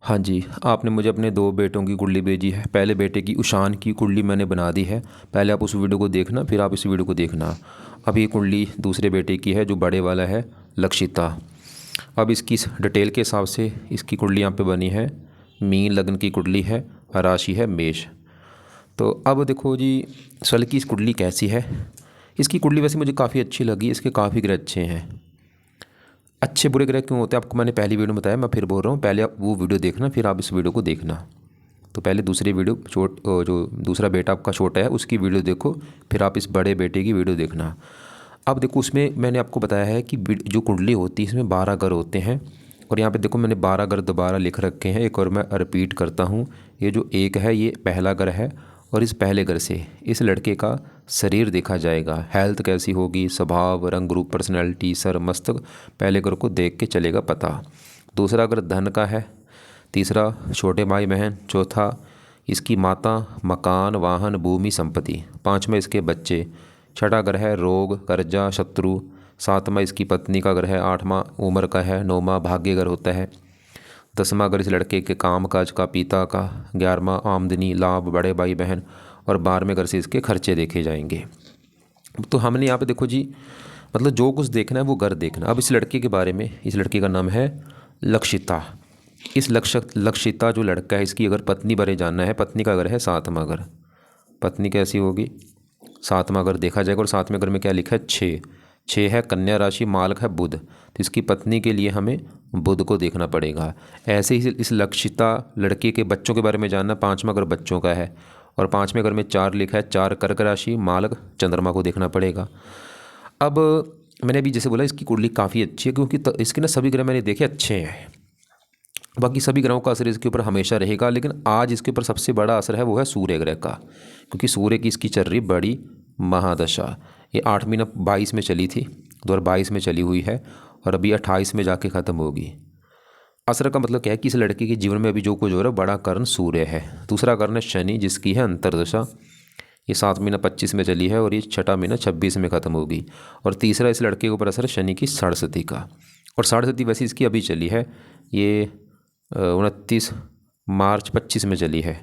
हाँ जी, आपने मुझे अपने 2 बेटों की कुंडली भेजी है। पहले बेटे की उशान की कुंडली मैंने बना दी है। पहले आप उस वीडियो को देखना, फिर आप इस वीडियो को देखना। अब ये कुंडली दूसरे बेटे की है जो बड़े वाला है, लक्षिता। अब इसकी डिटेल के हिसाब से इसकी कुंडली यहाँ पे बनी है। मीन लग्न की कुंडली है, राशि है मेष। तो अब देखो जी, सल की इस कुंडली कैसी है। इसकी कुंडली वैसे मुझे काफ़ी अच्छी लगी, इसके काफ़ी ग्रह अच्छे हैं। अच्छे बुरे ग्रह क्यों होते हैं आपको मैंने पहली वीडियो में बताया, मैं फिर बोल रहा हूँ, पहले आप वो वीडियो देखना, फिर आप इस वीडियो को देखना। तो पहले दूसरी वीडियो जो दूसरा बेटा आपका छोटा है उसकी वीडियो देखो, फिर आप इस बड़े बेटे की वीडियो देखना। अब देखो, उसमें मैंने आपको बताया है कि जो कुंडली होती है इसमें 12 ग्रह होते हैं। और यहाँ पे देखो मैंने 12 ग्रह दोबारा लिख रखे हैं, एक और मैं रिपीट करता हूँ। ये जो एक है ये पहला ग्रह है, और इस पहले ग्रह से इस लड़के का शरीर देखा जाएगा, हेल्थ कैसी होगी, स्वभाव, रंग रूप, पर्सनैलिटी, सर, मस्तक, पहले ग्रह को देख के चलेगा पता। दूसरा ग्रह धन का है, तीसरा छोटे भाई बहन, चौथा इसकी माता, मकान, वाहन, भूमि, संपत्ति, पाँचवा इसके बच्चे, छठा ग्रह है रोग, कर्जा, शत्रु, सातवां इसकी पत्नी का ग्रह है, आठवां उम्र का है, नौवां भाग्य ग्रह होता है, दसवां ग्रह इस लड़के के काम काज का, पिता का, 11वां आमदनी, लाभ, बड़े भाई बहन, और 12वें घर से इसके खर्चे देखे जाएंगे। तो हमने यहाँ पे देखो जी, मतलब जो कुछ देखना है वो घर देखना। अब इस लड़के के बारे में, इस लड़के का नाम है लक्षिता। इस लक्षिता जो लड़का है, इसकी अगर पत्नी बारे जानना है, पत्नी का घर है 7वां घर। पत्नी कैसी होगी, 7वां घर देखा जाएगा। और 7वें घर में क्या लिखा है, 6। 6 है कन्या राशि, मालक है बुध, तो इसकी पत्नी के लिए हमें बुध को देखना पड़ेगा। ऐसे ही इस लक्षिता लड़के के बच्चों के बारे में जानना, 5वां घर बच्चों का है, और 5वें घर में 4 लिखा है, 4 कर्क राशि, मालक चंद्रमा को देखना पड़ेगा। अब मैंने अभी जैसे बोला इसकी कुंडली काफ़ी अच्छी है, क्योंकि इसके ना सभी ग्रह मैंने देखे अच्छे हैं। बाकी सभी ग्रहों का असर इसके ऊपर हमेशा रहेगा, लेकिन आज इसके ऊपर सबसे बड़ा असर है वो है सूर्य ग्रह का, क्योंकि सूर्य की इसकी चल रही बड़ी महादशा। ये 8 महीना 22 में चली थी, 2022 में चली हुई है, और अभी 28 में जाके ख़त्म होगी। असर का मतलब क्या है कि इस लड़के के जीवन में अभी जो कुछ हो रहा है, बड़ा कारण सूर्य है। दूसरा कारण है शनि, जिसकी है अंतरदशा। ये 7 महीना 25 में चली है, और ये 6ठा महीना 26 में ख़त्म होगी। और तीसरा इस लड़के के ऊपर असर है शनि की साढ़ेसती का। और साढ़ेसती वैसे इसकी अभी चली है, ये 29 मार्च 25 में चली है।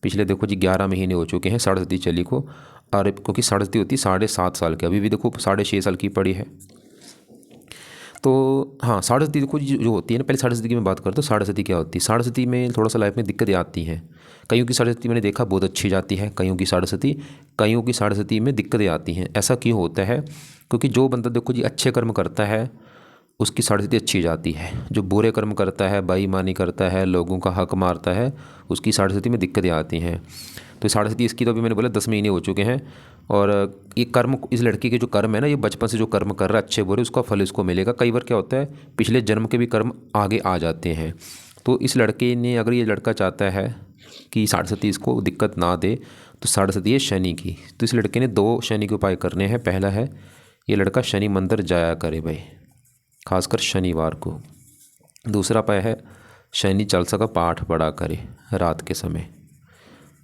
पिछले देखो जी 11 महीने हो चुके हैं साढ़ेसती चली को। और क्योंकि साढ़ेसती होती 7.5 साल की, अभी भी देखो 6.5 साल की पड़ी है। तो हाँ, साढ़ेसती देखो जी जो होती है ना, पहले साढ़ेसती की मैं बात करता हूँ। साढ़ेसती क्या होती है, साढ़ेसती में थोड़ा सा लाइफ में दिक्कतें आती हैं। कईयों की साढ़ेसती मैंने देखा बहुत अच्छी जाती है, कईयों की साढ़ेसती में दिक्कतें आती हैं। ऐसा क्यों होता है, क्योंकि जो बंदा देखो जी अच्छे कर्म करता है उसकी साढ़ेसती अच्छी जाती है। जो बुरे कर्म करता है, बेईमानी करता है, लोगों का हक मारता है, उसकी साढ़ेसती में दिक्कतें आती हैं। तो साढ़ेसती इसकी तो अभी मैंने बोला 10 महीने हो चुके हैं। और ये कर्म, इस लड़के के जो कर्म है ना, ये बचपन से जो कर्म कर रहा है अच्छे बुरे, उसका फल इसको मिलेगा। कई बार क्या होता है, पिछले जन्म के भी कर्म आगे आ जाते हैं। तो इस लड़के ने, अगर ये लड़का चाहता है कि साढ़ेसती इसको दिक्कत ना दे, तो साढ़ेसती है शनि की। तो इस लड़के ने 2 शनि के उपाय करने हैं। पहला है ये लड़का शनि मंदिर जाया करे भाई, खासकर शनिवार को। दूसरा उपाय है शनि चालीसा का पाठ पढ़ा करे रात के समय।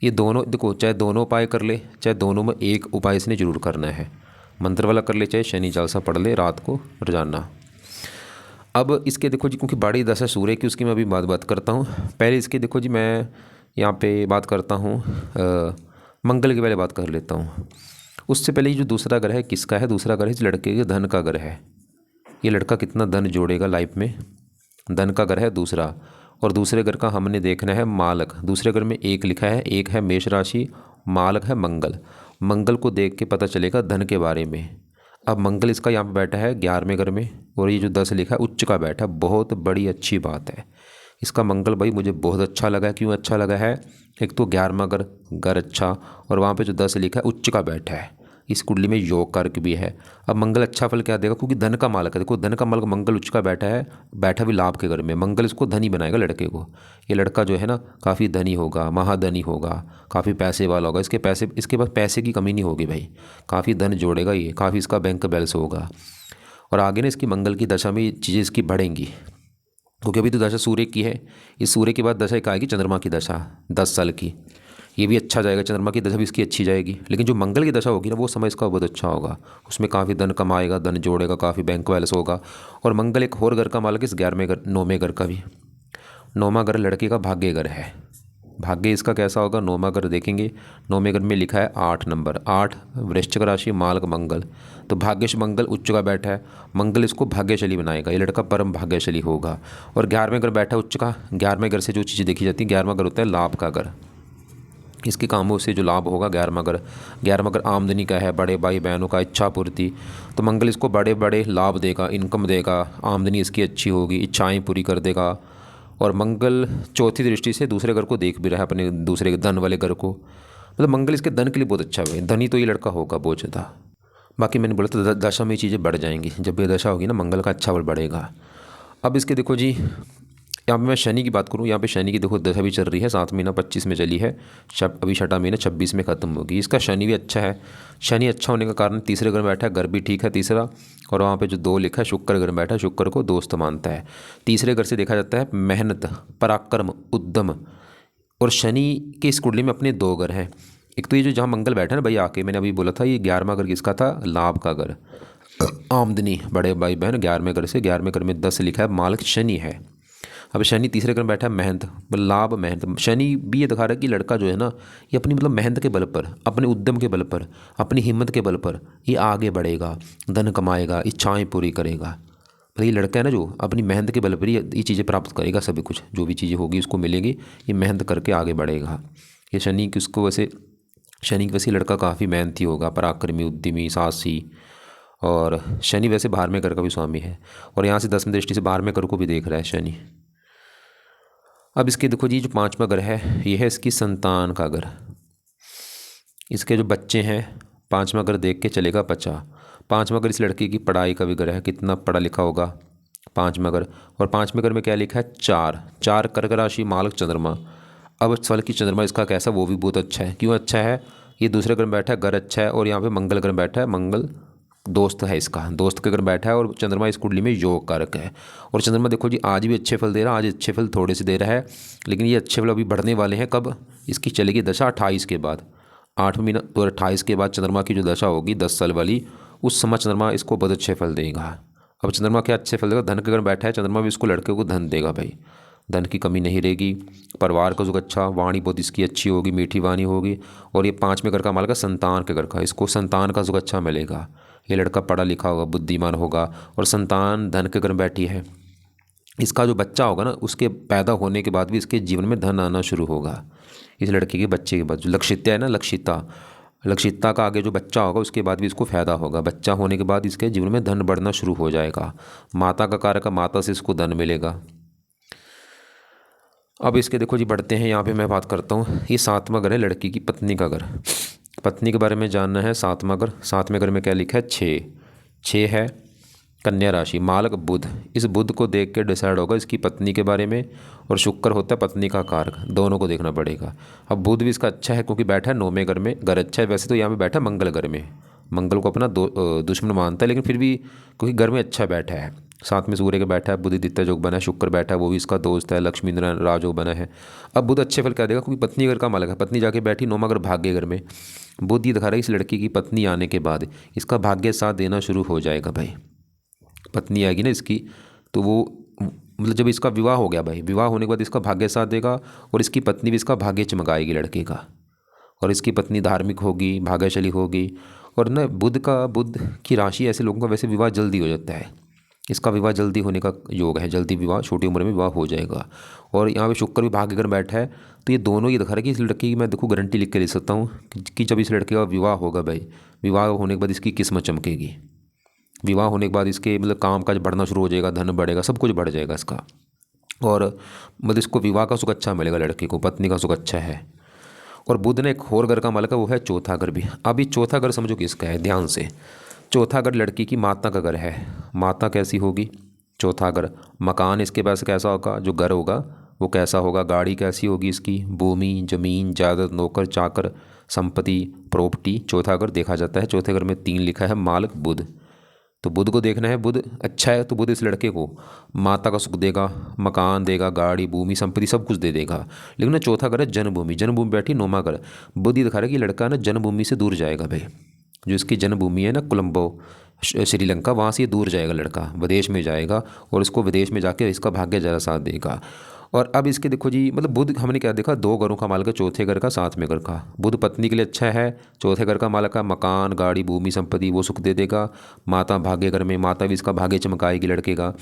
ये दोनों देखो, चाहे दोनों उपाय कर ले, चाहे दोनों में एक उपाय इसने जरूर करना है। मंत्र वाला कर ले, चाहे शनि चालीसा पढ़ ले रात को रोजाना। अब इसके देखो जी, क्योंकि बड़ी दशा सूर्य की, उसकी मैं अभी बात करता हूँ। पहले इसके देखो जी, मैं यहाँ पे बात करता हूँ मंगल की, पहले बात कर लेता हूँ। उससे पहले ये जो दूसरा ग्रह है किसका है, दूसरा ग्रह इस लड़के के धन का ग्रह है। ये लड़का कितना धन जोड़ेगा लाइफ में, धन का ग्रह है दूसरा। और दूसरे घर का हमने देखना है मालक। दूसरे घर में 1 लिखा है, 1 है मेष राशि, मालक है मंगल। मंगल को देख के पता चलेगा धन के बारे में। अब मंगल इसका यहाँ पे बैठा है 11वें घर में, और ये जो 10 लिखा है उच्च का बैठा है, बहुत बड़ी अच्छी बात है। इसका मंगल भाई मुझे बहुत अच्छा लगा है। क्यों अच्छा लगा है, एक तो 11वां घर अच्छा, और वहाँ पे जो 10 लिखा है उच्च का बैठा है। इस कुंडली में योग कारक भी है। अब मंगल अच्छा फल क्या देगा, क्योंकि धन का मालक है। देखो धन का मालक मंगल उच्च का बैठा है, बैठा भी लाभ के घर में। मंगल इसको धनी बनाएगा लड़के को। ये लड़का जो है ना काफ़ी धनी होगा, महाधनी होगा, काफ़ी पैसे वाला होगा। इसके पास पैसे की कमी नहीं होगी भाई, काफ़ी धन जोड़ेगा ये, काफ़ी इसका बैंक बैलेंस होगा। और आगे ना इसकी मंगल की दशा में चीज़ें इसकी बढ़ेंगी, क्योंकि अभी तो दशा सूर्य की है। इस सूर्य के बाद दशा एक आएगी चंद्रमा की दशा 10 साल की, ये भी अच्छा जाएगा। चंद्रमा की दशा भी इसकी अच्छी जाएगी। लेकिन जो मंगल की दशा होगी ना, वो समय इसका बहुत अच्छा होगा। उसमें काफ़ी धन कमाएगा, धन जोड़ेगा, काफ़ी बैंक बैलेंस होगा। और मंगल एक और घर का मालक, इस 11वें घर 9वें घर का भी। नौवां घर लड़के का भाग्य घर है। भाग्य इसका कैसा होगा, नौवां घर देखेंगे, नौवें घर में लिखा है 8 नंबर, 8 वृश्चिक राशि, मालक मंगल, तो भाग्यश मंगल उच्च का बैठा है, मंगल इसको भाग्यशाली बनाएगा, ये लड़का परम भाग्यशाली होगा। और 11वें घर बैठा है उच्च का, 11वें घर से जो चीज़ें देखी जाती हैं, 11वां घर होता है लाभ का घर, इसके कामों से जो लाभ होगा 11वां घर आमदनी का है, बड़े भाई बहनों का इच्छा पूर्ति, तो मंगल इसको बड़े बड़े लाभ देगा, इनकम देगा, आमदनी इसकी अच्छी होगी, इच्छाएं पूरी कर देगा। और मंगल चौथी दृष्टि से दूसरे घर को देख भी रहा है, अपने दूसरे धन वाले घर को, मतलब मंगल इसके धन के लिए बहुत अच्छा है, धनी तो ये लड़का होगा बहुत ज़्यादा। बाकी मैंने बोला तो दशा में ये चीज़ें बढ़ जाएंगी, जब ये दशा होगी ना मंगल का अच्छा बल बढ़ेगा। अब इसके देखो जी, यहाँ पे मैं शनि की बात करूँ, यहाँ पे शनि की देखो दशा भी चल रही है, 7 महीना 25 में चली है, अभी 6ठा महीना 26 में ख़त्म होगी। इसका शनि भी अच्छा है, शनि अच्छा होने का कारण तीसरे घर में बैठा है, घर भी ठीक है तीसरा, और वहाँ पे जो 2 लिखा है शुक्र घर में बैठा है, शुक्र को दोस्त मानता है। तीसरे घर से देखा जाता है मेहनत, पराक्रम, उद्यम, और शनि के इस कुंडली में अपने 2 घर हैं। एक तो ये जो जहाँ मंगल बैठा है ना भाई आके, मैंने अभी बोला था ये 11वां घर किसका था, लाभ का घर, आमदनी, बड़े भाई बहन, 11वें घर से, 11वें घर में 10 लिखा है, मालिक शनि है। अब शनि तीसरे घर में बैठा है मेहनत, लाभ, मेहनत, शनि भी ये दिखा रहा है कि लड़का जो है ना ये अपनी मतलब मेहनत के बल पर, अपने उद्यम के बल पर, अपनी हिम्मत के बल पर ये आगे बढ़ेगा, धन कमाएगा, इच्छाएं पूरी करेगा। तो ये लड़का है ना जो अपनी मेहनत के बल पर ये चीज़ें प्राप्त करेगा, सभी कुछ जो भी चीज़ें होगी उसको मिलेंगी, ये मेहनत करके आगे बढ़ेगा। ये शनि की उसको वैसे, शनि की वैसे लड़का काफ़ी मेहनती होगा, पराक्रमी, उद्यमी, साहसी, और शनि वैसे 12वें घर का भी स्वामी है, और यहाँ से 10वें दृष्टि से 12वें घर को भी देख रहा है शनि। अब इसके देखो जी, जो 5वां घर है ये है इसकी संतान का घर, इसके जो बच्चे हैं 5वां घर देख के चलेगा 50। 5वां घर इस लड़के की पढ़ाई का भी घर है, कितना पढ़ा लिखा होगा 5वां घर। और 5वें घर में क्या लिखा है, 4 कर्क राशि, मालक चंद्रमा। अब इस साल की चंद्रमा इसका कैसा, वो भी बहुत अच्छा है। क्यों अच्छा है, ये दूसरे घर में बैठा है, घर अच्छा है, और यहाँ पे मंगल घर में बैठा है, मंगल दोस्त है इसका, दोस्त के घर बैठा है, और चंद्रमा इस कुंडली में योग कारक है। और चंद्रमा देखो जी आज भी अच्छे फल दे रहा है, आज अच्छे फल थोड़े से दे रहा है, लेकिन ये अच्छे फल अभी बढ़ने वाले हैं, कब, इसकी चलेगी दशा 28 के बाद, 8 महीना और 28 के बाद चंद्रमा की जो दशा होगी 10 साल वाली, उस समय चंद्रमा इसको बहुत अच्छे फल देगा। अब चंद्रमा क्या अच्छे फल देगा, धन के घर बैठा है चंद्रमा भी इसको, लड़के को धन देगा भाई, धन की कमी नहीं रहेगी, परिवार का सुख अच्छा, वाणी बहुत इसकी अच्छी होगी, मीठी वाणी होगी। और ये 5वें घर का मालिक है संतान के घर का, इसको संतान का सुख अच्छा मिलेगा, ये लड़का पढ़ा लिखा होगा, बुद्धिमान होगा। और संतान धन के घर में बैठी है, इसका जो बच्चा होगा ना उसके पैदा होने के बाद भी इसके जीवन में धन आना शुरू होगा, इस लड़के के बच्चे के बाद। जो लक्षिता है ना, लक्षिता का आगे जो बच्चा होगा उसके बाद भी इसको फायदा होगा, बच्चा होने के बाद इसके जीवन में धन बढ़ना शुरू हो जाएगा। माता का कारक है, माता से इसको धन मिलेगा। अब इसके देखो जी बढ़ते हैं, यहाँ पे मैं बात करता हूँ, ये 7वां घर है लड़की की पत्नी का घर, पत्नी के बारे में जानना है। 7वां घर, 7वें घर में क्या लिखा है, 6 है, कन्या राशि, मालक बुध। इस बुध को देख के डिसाइड होगा इसकी पत्नी के बारे में, और शुक्र होता है पत्नी का कारक, दोनों को देखना पड़ेगा। अब बुध भी इसका अच्छा है क्योंकि बैठा है 9वें घर में, घर अच्छा है वैसे तो, यहाँ पे बैठा मंगल घर में, मंगल को अपना दुश्मन मानता है, लेकिन फिर भी क्योंकि घर में अच्छा बैठा है, साथ में सूर्य के बैठा है, बुधदित्य योग बना है, शुक्र बैठा है वो भी इसका दोस्त है, लक्ष्मी नारायण राजयोग बना है। अब बुध अच्छे फल क्या देगा, क्योंकि पत्नी घर का मालिक है, पत्नी जाके बैठी 9वां घर भाग्य घर में, बुध ये दिखा रहा है इस लड़की की पत्नी आने के बाद इसका भाग्य साथ देना शुरू हो जाएगा भाई। पत्नी आएगी ना इसकी, तो वो मतलब जब इसका विवाह हो गया भाई, विवाह होने के बाद इसका भाग्य साथ देगा, और इसकी पत्नी भी इसका भाग्य चमकाएगी लड़के का, और इसकी पत्नी धार्मिक होगी, भाग्यशाली होगी। और ना बुध की राशि ऐसे लोगों का वैसे विवाह जल्दी हो जाता है, इसका विवाह जल्दी होने का योग है, जल्दी विवाह, छोटी उम्र में विवाह हो जाएगा। और यहाँ पे शुक्र भी भाग्य घर बैठा है, तो ये दोनों ये दिखा रहा है कि इस लड़के की मैं देखो गारंटी लिख के ले सकता हूँ कि जब इस लड़के का विवाह होगा भाई, विवाह होने के बाद इसकी किस्मत चमकेगी, विवाह होने के बाद इसके मतलब काम काज बढ़ना शुरू हो जाएगा, धन बढ़ेगा, सब कुछ बढ़ जाएगा इसका। और मतलब इसको विवाह का सुख अच्छा मिलेगा, लड़के को पत्नी का सुख अच्छा है। और बुध ने एक और घर का मालिक है, वो है चौथा घर भी। अभी चौथा घर समझो किसका है, ध्यान से, चौथा घर लड़की की माता का घर है। माता कैसी होगी, चौथा घर, मकान इसके पास कैसा होगा, जो घर होगा वो कैसा होगा, गाड़ी कैसी होगी इसकी, भूमि, जमीन, जायदाद, नौकर चाकर, संपत्ति, प्रॉपर्टी, चौथा घर देखा जाता है। चौथे घर में 3 लिखा है, मालिक बुध, तो बुध को देखना है, बुध अच्छा है तो बुध इस लड़के को माता का सुख देगा, मकान देगा, गाड़ी, भूमि, संपत्ति सब कुछ दे देगा। लेकिन ना चौथा घर है जन्मभूमि, जन्मभूमि बैठी 9वां घर, बुध ये दिखा रहा है कि लड़का ना जन्मभूमि से दूर जाएगा भाई। जो इसकी जन्मभूमि है ना कोलंबो, श्रीलंका, वहाँ से ये दूर जाएगा लड़का, विदेश में जाएगा और इसको विदेश में जाके इसका भाग्य ज़रा साथ देगा। और अब इसके देखो जी, मतलब बुध हमने क्या देखा, 2 घरों का मालिक है, चौथे घर का, 7वें घर का। बुध पत्नी के लिए अच्छा है, चौथे घर का मालिक है, मकान गाड़ी भूमि संपत्ति वो सुख दे देगा। माता भाग्य घर में, माता भी इसका भाग्य चमकाएगी लड़के का।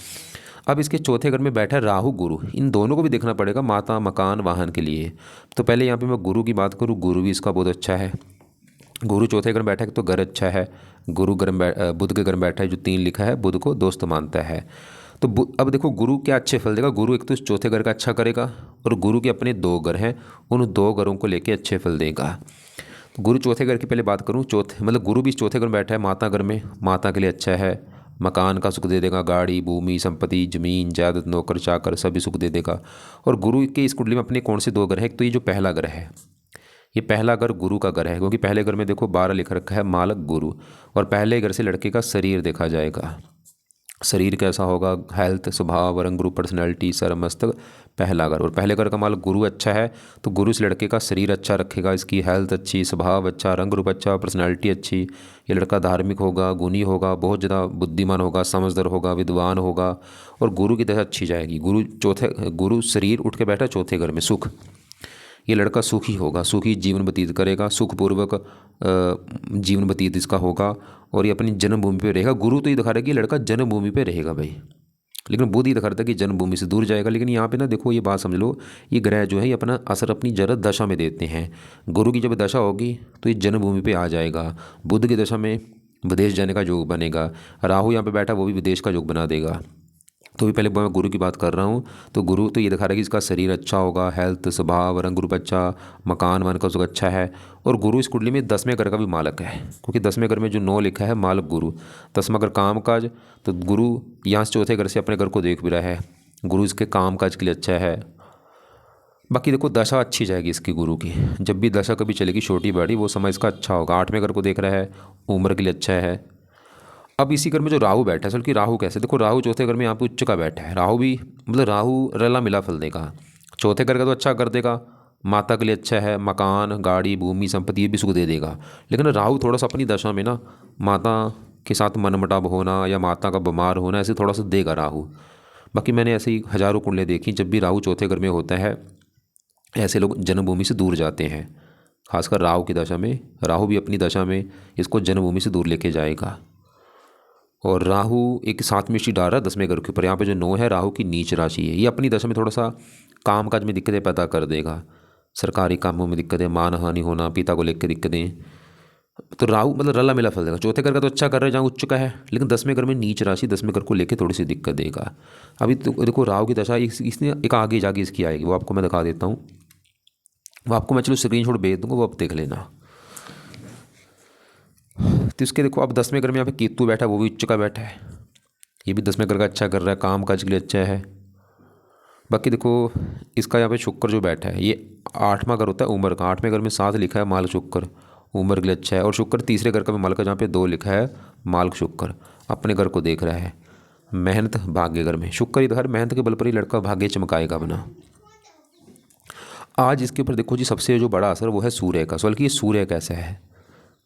अब इसके चौथे घर में बैठा है राहु गुरु, इन दोनों को भी देखना पड़ेगा माता मकान वाहन के लिए। तो पहले यहाँ पे मैं गुरु की बात करूँ, गुरु भी इसका बहुत अच्छा है। गुरु चौथे घर में बैठा है तो घर अच्छा है। गुरु घर में बुध के घर में बैठा है, जो 3 लिखा है, बुध को दोस्त मानता है। तो अब देखो गुरु क्या अच्छे फल देगा। गुरु एक तो इस चौथे घर का अच्छा करेगा और गुरु के अपने 2 घर हैं, उन 2 घरों को लेके अच्छे फल देगा। तो गुरु चौथे घर की पहले बात करूँ, चौथे मतलब गुरु भी इस चौथे घर में बैठा है माता घर में, माता के लिए अच्छा है, मकान का सुख दे देगा, गाड़ी भूमि संपत्ति जमीन जायदाद नौकर चाकर सभी सुख दे देगा। और गुरु के इस कुंडली में अपने कौन से 2 घर हैं, एक तो ये जो पहला घर है, ये पहला घर गुरु का घर है, क्योंकि पहले घर में देखो 12 लिख रखा है मालक गुरु। और पहले घर से लड़के का शरीर देखा जाएगा, शरीर कैसा होगा, हेल्थ स्वभाव रंग रूप पर्सनैलिटी सर मस्तक, पहला घर। और पहले घर का मालक गुरु अच्छा है तो गुरु इस लड़के का शरीर अच्छा रखेगा, इसकी हेल्थ अच्छी, स्वभाव अच्छा, रंग रूप अच्छा, पर्सनैलिटी अच्छी। ये लड़का धार्मिक होगा, गुणी होगा, बहुत ज़्यादा बुद्धिमान होगा, समझदार होगा, विद्वान होगा और गुरु की दशा अच्छी जाएगी। गुरु शरीर उठ के बैठा चौथे घर में, सुख, ये लड़का सुखी होगा, सुखी जीवन व्यतीत करेगा, सुखपूर्वक जीवन व्यतीत इसका होगा और ये अपनी जन्मभूमि पे रहेगा। गुरु तो ये दिखा रहा है कि लड़का जन्मभूमि पे रहेगा भाई, लेकिन बुध ये दिखा रहा था कि जन्मभूमि से दूर जाएगा। लेकिन यहाँ पे ना देखो, ये बात समझ लो, ये ग्रह जो है ये अपना असर अपनी जरा दशा में देते हैं। गुरु की जब दशा होगी तो ये जन्मभूमि पे आ जाएगा। बुध की दशा में विदेश जाने का योग बनेगा। राहु यहाँ पे बैठा, वो भी विदेश का योग बना देगा। तो भी पहले मैं गुरु की बात कर रहा हूँ, तो गुरु तो ये दिखा रहा है कि इसका शरीर अच्छा होगा, हेल्थ स्वभाव रंग रूप अच्छा, मकान वन का सुख अच्छा है। और गुरु इस कुंडली में 10वें घर का भी मालक है, क्योंकि 10वें घर में जो 9 लिखा है मालक गुरु, 10वां घर काम काज। तो गुरु यहाँ से चौथे घर से अपने घर को देख भी रहा है, गुरु इसके काम काज के लिए अच्छा है। बाकी देखो दशा अच्छी जाएगी इसकी गुरु की, जब भी दशा कभी चलेगी छोटी बड़ी वो समय इसका अच्छा होगा। 8वें घर को देख रहा है, उम्र के लिए अच्छा है। अब इसी घर में जो राहु बैठा है, चल कि राहु कैसे, देखो राहु चौथे घर में यहाँ पे उच्च का बैठा है। राहु भी मतलब राहु रला मिला फल देगा, चौथे घर का तो अच्छा कर देगा, माता के लिए अच्छा है, मकान गाड़ी भूमि संपत्ति ये भी सुख दे देगा। लेकिन राहु थोड़ा सा अपनी दशा में ना माता के साथ मनमुटाव होना या माता का बीमार होना ऐसे थोड़ा सा देगा राहु। बाकी मैंने ऐसे ही हज़ारों कुंडलें देखी, जब भी राहु चौथे घर में होता है ऐसे लोग जन्मभूमि से दूर जाते हैं। खासकर राहु की दशा में, राहु भी अपनी दशा में इसको जन्मभूमि से दूर लेके जाएगा। और राहु एक 7वीं दृष्टि डाल रहा है 10वें घर के ऊपर। यहाँ पे जो 9 है राहु की नीच राशि है, ये अपनी दशा में थोड़ा सा काम काज में दिक्कतें पैदा कर देगा, सरकारी कामों में दिक्कतें, मान हानि होना, पिता को लेकर दिक्कतें। तो राहु मतलब रला मिला फल देगा। चौथे घर का तो अच्छा कर रहा है जहाँ उच्च का है, लेकिन 10वें घर में नीच राशि 10वें घर को लेकर थोड़ी सी दिक्कत देगा। अभी तो देखो राहु की दशा इसने एक आगे जाके इसकी आएगी, वो आपको मैं दिखा देता हूँ। वो आपको मैं चलो स्क्रीनशॉट भेज दूँगा, वो आप देख लेना। तो इसके देखो अब 10वें घर में यहाँ पे केतु बैठा है, वो भी उच्च का बैठा है, ये भी 10वें घर का अच्छा कर रहा है, काम काज के लिए अच्छा है। बाकी देखो इसका यहाँ पे शुक्र जो बैठा है, ये 8वां घर होता है उम्र का, 8वें घर में 7 लिखा है माल शुक्र, उम्र के लिए अच्छा है। और शुक्र तीसरे घर का भी माल का, जहाँ पे 2 लिखा है माल शुक्र, अपने घर को देख रहा है। मेहनत भाग्य घर में शुक्र, इधर मेहनत के बल पर ही लड़का भाग्य चमकाएगा अपना। आज इसके ऊपर देखो जी सबसे जो बड़ा असर वो है सूर्य का। सवाल कि ये सूर्य कैसा है,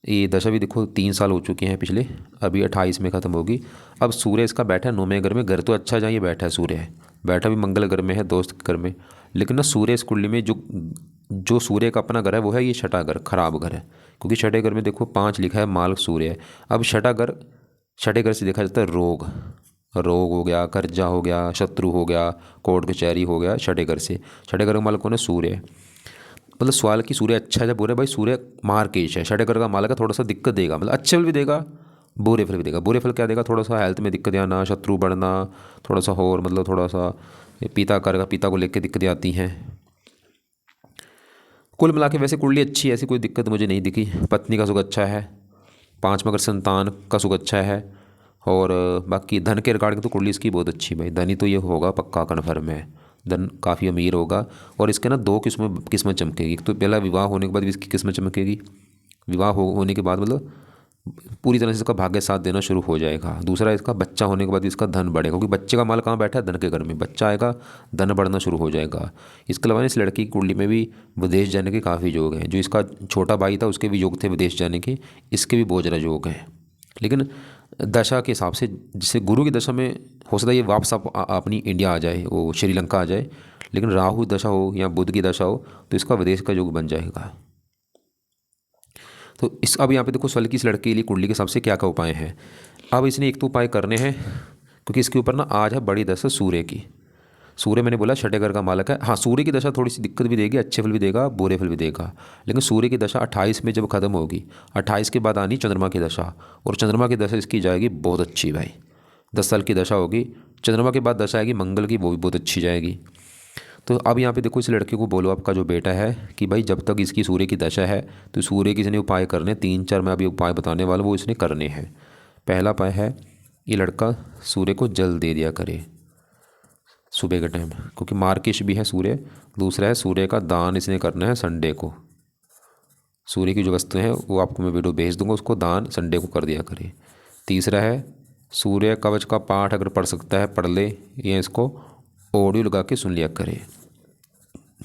ये दशा भी देखो 3 साल हो चुके हैं पिछले, अभी 28 में ख़त्म होगी। अब सूर्य इसका बैठा है 9वें घर में, घर तो अच्छा जहाँ ये बैठा है सूर्य, बैठा भी मंगल घर में है, दोस्त के घर में। लेकिन ना सूर्य इस कुंडली में जो सूर्य का अपना घर है वो है ये छठा घर, खराब घर है, क्योंकि छठे घर में देखो 5 लिखा है माल सूर्य है। अब छठे घर से देखा जाता है रोग हो गया, कर्जा हो गया, शत्रु हो गया, कोर्ट कचहरी हो गया, छठे घर से। छठे घर का मालिक कौन है, सूर्य। मतलब सवाल कि सूर्य अच्छा है, जब बोले भाई सूर्य मार्केश है, छठे घर का मालिक है, थोड़ा सा दिक्कत देगा, मतलब अच्छे फल भी देगा बुरे फल भी देगा। बुरे फल क्या देगा, थोड़ा सा हेल्थ में दिक्कत आना, शत्रु बढ़ना, थोड़ा सा और मतलब थोड़ा सा पिता को लेकर दिक्कतें आती हैं। कुल मिला के वैसे कुंडली अच्छी है, ऐसी कोई दिक्कत मुझे नहीं दिखी। पत्नी का सुख अच्छा है, 5वां घर संतान का सुख अच्छा है। और बाकी धन के रिगार्डिंग तो कुंडली इसकी बहुत अच्छी भाई, धनी तो ये होगा पक्का कन्फर्म है, धन काफ़ी अमीर होगा। और इसके ना 2 किस्मत चमकेगी। एक तो पहला विवाह होने के बाद भी इसकी किस्मत चमकेगी, विवाह होने के बाद मतलब पूरी तरह से इसका भाग्य साथ देना शुरू हो जाएगा। दूसरा इसका बच्चा होने के बाद इसका धन बढ़ेगा, क्योंकि बच्चे का माल कहाँ बैठा है, धन के घर में, बच्चा आएगा धन बढ़ना शुरू हो जाएगा। इसके अलावा इस लड़की की कुंडली में भी विदेश जाने के काफ़ी योग हैं। जो इसका छोटा भाई था उसके भी योग थे विदेश जाने के, इसके भी बहुत ज़्यादा योग हैं। लेकिन दशा के हिसाब से, जिससे गुरु की दशा में हो सकता है ये वापस अपनी इंडिया आ जाए, वो श्रीलंका आ जाए, लेकिन राहु दशा हो या बुध की दशा हो तो इसका विदेश का योग बन जाएगा। तो इस अब यहाँ पे देखो सवाल कि इस लड़के के लिए कुंडली के हिसाब से क्या क्या उपाय हैं। अब इसने एक तो उपाय करने हैं, क्योंकि इसके ऊपर ना आज है बड़ी दशा सूर्य की। सूर्य मैंने बोला छठे घर का मालक है। हाँ, सूर्य की दशा थोड़ी सी दिक्कत भी देगी, अच्छे फल भी देगा, बुरे फल भी देगा, लेकिन सूर्य की दशा 28 में जब खत्म होगी, 28 के बाद आनी चंद्रमा की दशा, और चंद्रमा की दशा इसकी जाएगी बहुत अच्छी भाई, 10 साल की दशा होगी। चंद्रमा के बाद दशा आएगी मंगल की, वो भी बहुत अच्छी जाएगी। तो अब यहाँ पे देखो इस लड़के को बोलो आपका जो बेटा है कि भाई जब तक इसकी सूर्य की दशा है तो सूर्य के इसने उपाय करने, 3-4 मैं अभी उपाय बताने वाला वो इसने करने हैं। पहला उपाय है ये लड़का सूर्य को जल दे दिया करे सुबह के टाइम, क्योंकि मार्किश भी है सूर्य। दूसरा है सूर्य का दान इसने करना है संडे को। सूर्य की जो वस्तु है वो आपको मैं वीडियो भेज दूंगा, उसको दान संडे को कर दिया करे। तीसरा है सूर्य कवच का पाठ अगर पढ़ सकता है पढ़ ले, या इसको ऑडियो लगा के सुन लिया करे।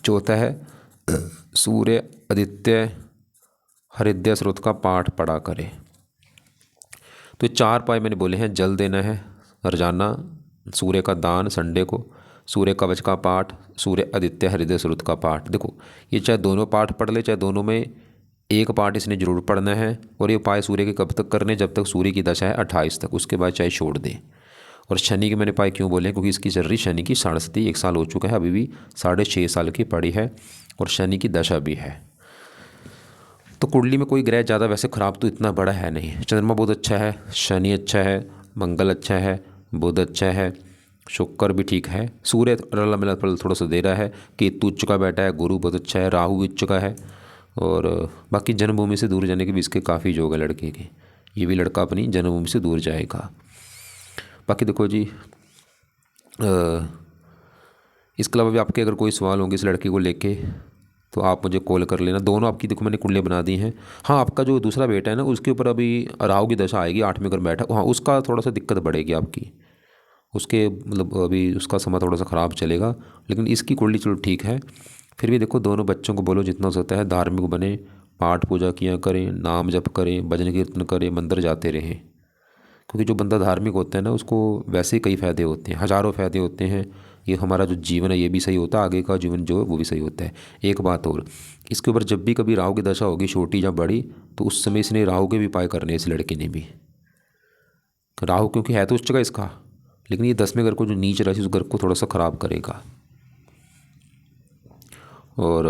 चौथा है सूर्य आदित्य हृदय स्रोत का पाठ पढ़ा करे। तो 4 उपाय मैंने बोले हैं, जल देना है रोजाना, सूर्य का दान संडे को, सूर्य कवच का पाठ, सूर्य आदित्य हृदय स्रोत का पाठ। देखो ये चाहे दोनों पाठ पढ़ ले, चाहे दोनों में एक पाठ इसने जरूर पढ़ना है। और ये उपाय सूर्य के कब तक करने, जब तक सूर्य की दशा है 28 तक, उसके बाद चाहे छोड़ दे। और शनि के मैंने उपाय क्यों बोले, क्योंकि इसकी चल रही शनि की 6.5 1 साल हो चुका है, अभी भी 6.5 साल की पड़ी है और शनि की दशा भी है। तो कुंडली में कोई ग्रह ज़्यादा वैसे ख़राब तो इतना बड़ा है नहीं। चंद्रमा बहुत अच्छा है, शनि अच्छा है, मंगल अच्छा है, बुध अच्छा है, शुक्र भी ठीक है, सूर्य रला मिला फल थोड़ा सा दे रहा है, केतु उच्च का बैठा है, गुरु बहुत अच्छा है, राहु भी उच्च का है। और बाकी जन्मभूमि से दूर जाने के भी इसके काफ़ी योग है लड़के के, ये भी लड़का अपनी जन्मभूमि से दूर जाएगा। बाकी देखो जी इसके अलावा भी आपके अगर कोई सवाल होंगे इस लड़के को लेके तो आप मुझे कॉल कर लेना। दोनों आपकी देखो मैंने कुंडलियाँ बना दी हैं। हाँ, आपका जो दूसरा बेटा है ना उसके ऊपर अभी राहु की दशा आएगी, 8वें घर बैठा, हाँ उसका थोड़ा सा दिक्कत बढ़ेगी आपकी, उसके मतलब अभी उसका समय थोड़ा सा ख़राब चलेगा, लेकिन इसकी कुंडली चलो ठीक है। फिर भी देखो दोनों बच्चों को बोलो जितना हो सकता है धार्मिक बने, पाठ पूजा किया करें, नाम जप करें, भजन कीर्तन करें, मंदिर जाते रहें। क्योंकि जो बंदा धार्मिक होता है ना उसको वैसे ही कई फ़ायदे होते हैं, हज़ारों फ़ायदे होते हैं। ये हमारा जो जीवन है ये भी सही होता है, आगे का जीवन जो है वो भी सही होता है। एक बात और, इसके ऊपर जब भी कभी राहु की दशा होगी छोटी या बड़ी, तो उस समय इसने राहु के भी उपाय करने, इस लड़के ने भी। राहु क्योंकि है तो उस जगह इसका, लेकिन ये 10वें घर को जो नीच राशि उस घर को थोड़ा सा ख़राब करेगा। और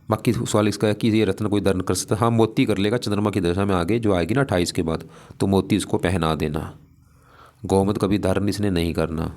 बाकी सवाल इसका है कि ये रत्न कोई धारण कर सकता है, हाँ मोती कर लेगा चंद्रमा की दशा में आगे जो आएगी ना 28 के बाद, तो मोती इसको पहना देना। गौमत कभी धारण इसने नहीं करना।